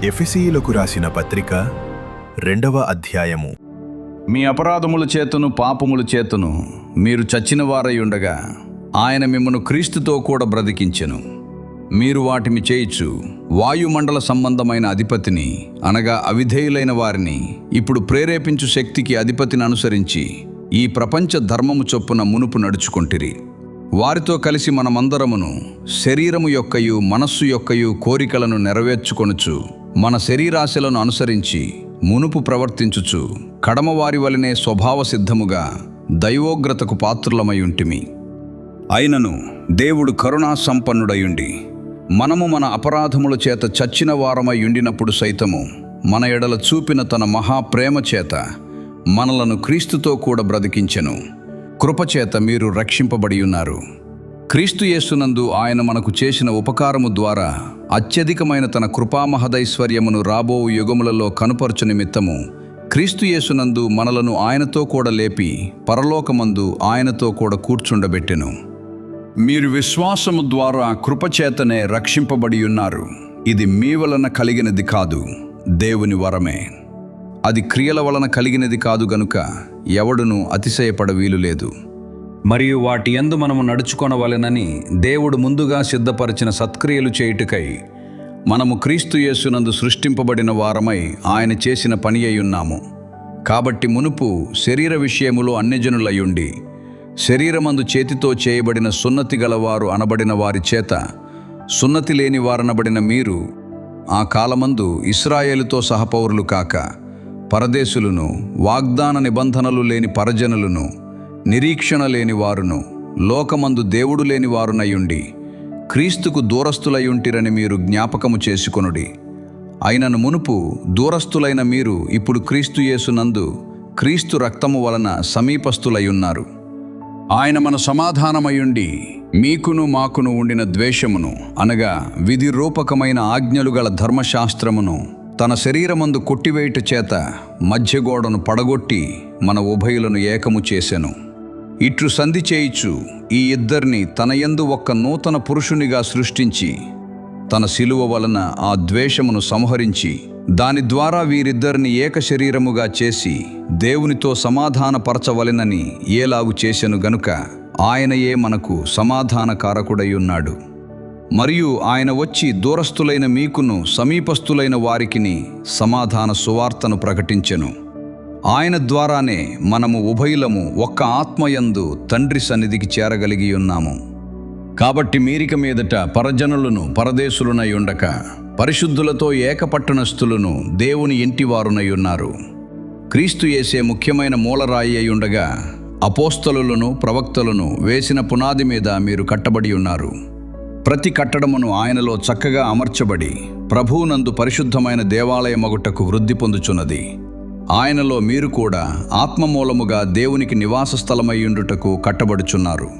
ఎఫెసీయులకు రాసిన పత్రిక 2వ అధ్యాయము. మీ అపరాధముల చేతను పాపముల చేతను మీరు చచ్చిన వారై ఉండగా ఆయన మిమ్మను క్రీస్తుతో కూడా బ్రతికించెను. మీరు వాటిని చేయిచు వాయుమండల సంబంధమైన అధిపతిని అనగా అవిధేయులైన వారిని ఇప్పుడు ప్రేరేపించు శక్తికి అధిపతిని అనుసరించి ఈ ప్రపంచ ధర్మము చొప్పున మునుపు నడుచుకొంటిరి. వారితో కలిసి మనమందరమును శరీరము యొక్కయు మనస్సు యొక్కయు కోరికలను నెరవేర్చుకొనుచు మన శరీరాశలను అనుసరించి మునుపు ప్రవర్తించుచు కడమవారి వలనే స్వభావ సిద్ధముగా దైవోగ్రతకు పాత్రులమై ఉంటిమి. అయినను దేవుడు కరుణా సంపన్నుడయుండి మనము మన అపరాధముల చేత చచ్చిన వారమై ఉండినప్పుడు సైతము మన ఎడల చూపిన తన మహాప్రేమ చేత మనలను క్రీస్తుతో కూడా బ్రతికించెను. కృపచేత మీరు రక్షింపబడి ఉన్నారు. క్రీస్తు యేసునందు ఆయన మనకు చేసిన ఉపకారము ద్వారా అత్యధికమైన తన కృపామహదైశ్వర్యమును రాబో యుగములలో కనుపరచు నిమిత్తము క్రీస్తు యేసునందు మనలను ఆయనతో కూడా లేపి పరలోకమందు ఆయనతో కూడా కూర్చుండబెట్టెను. మీరు విశ్వాసము ద్వారా కృపచేతనే రక్షింపబడి ఉన్నారు. ఇది మీ వలన కలిగినది కాదు, దేవుని వరమే. అది క్రియల వలన కలిగినది కాదు గనుక ఎవడును అతిశయపడ వీలులేదు. మరియు వాటి యందు మనము నడుచుకొనవలెనని దేవుడు ముందుగా సిద్ధపరిచిన సత్క్రియలు చేయుటకై మనము క్రీస్తు యేసునందు సృష్టింపబడిన వారమై ఆయన చేసిన పని అయ్యున్నాము. కాబట్టి మునుపు శరీర విషయములో అన్యజనులయుండి శరీరమందు చేతితో చేయబడిన సున్నతి గలవారు అనబడిన వారి చేత సున్నతి లేని వారనబడిన మీరు ఆ కాలమందు ఇశ్రాయేలుతో సహపౌరులు కాక పరదేశులను, వాగ్దాన నిబంధనలు లేని పరజనులను, నిరీక్షణ లేని వారును, లోకమందు దేవుడు లేని వారునయుండి క్రీస్తుకు దూరస్థులయుంటిరని మీరు జ్ఞాపకము చేసుకొనుడి. అయినను మునుపు దూరస్థులైన మీరు ఇప్పుడు క్రీస్తు యేసునందు క్రీస్తు రక్తము వలన సమీపస్థులయున్నారు. ఆయన మన సమాధానమయుండి మీకును మాకును ఉండిన ద్వేషమును అనగా విధి రూపకమైన ఆజ్ఞలు గల ధర్మశాస్త్రమును తన శరీరమందు కొట్టివేయుట చేత మధ్యగోడను పడగొట్టి మన ఉభయులను ఏకము చేసెను. ఇట్లు సంధి చేయిచు ఈ ఇద్దరిని తన యందు ఒక్క నూతన పురుషునిగా సృష్టించి తన శిలువ వలన ఆ ద్వేషమును సంహరించి దాని ద్వారా వీరిద్దరిని ఏక శరీరముగా చేసి దేవునితో సమాధానపరచవలెనని ఏలాగు చేసెను గనుక ఆయనయే మనకు సమాధానకారకుడై ఉన్నాడు. మరియు ఆయన వచ్చి దూరస్థులైన మీకును సమీపస్థులైన వారికిని సమాధాన సువార్తను ప్రకటించెను. ఆయన ద్వారానే మనము ఉభయులము ఒక్క ఆత్మయందు తండ్రి సన్నిధికి చేరగలిగి ఉన్నాము. కాబట్టి మీరిక మీదట పరజనులను పరదేశులనై ఉండక పరిశుద్ధులతో ఏకపట్టణస్థులను దేవుని ఇంటివారునై ఉన్నారు. క్రీస్తు యేసే ముఖ్యమైన మూలరాయి అయి ఉండగా అపోస్తలులను ప్రవక్తలను వేసిన పునాది మీద మీరు కట్టబడి ఉన్నారు. ప్రతి కట్టడమును ఆయనలో చక్కగా అమర్చబడి ప్రభువునందు పరిశుద్ధమైన దేవాలయమగుటకు వృద్ధి పొందుచున్నది. ఆయనలో మీరు కూడా ఆత్మమూలముగా దేవునికి నివాస స్థలమయ్యుండుటకు కట్టబడుచున్నారు.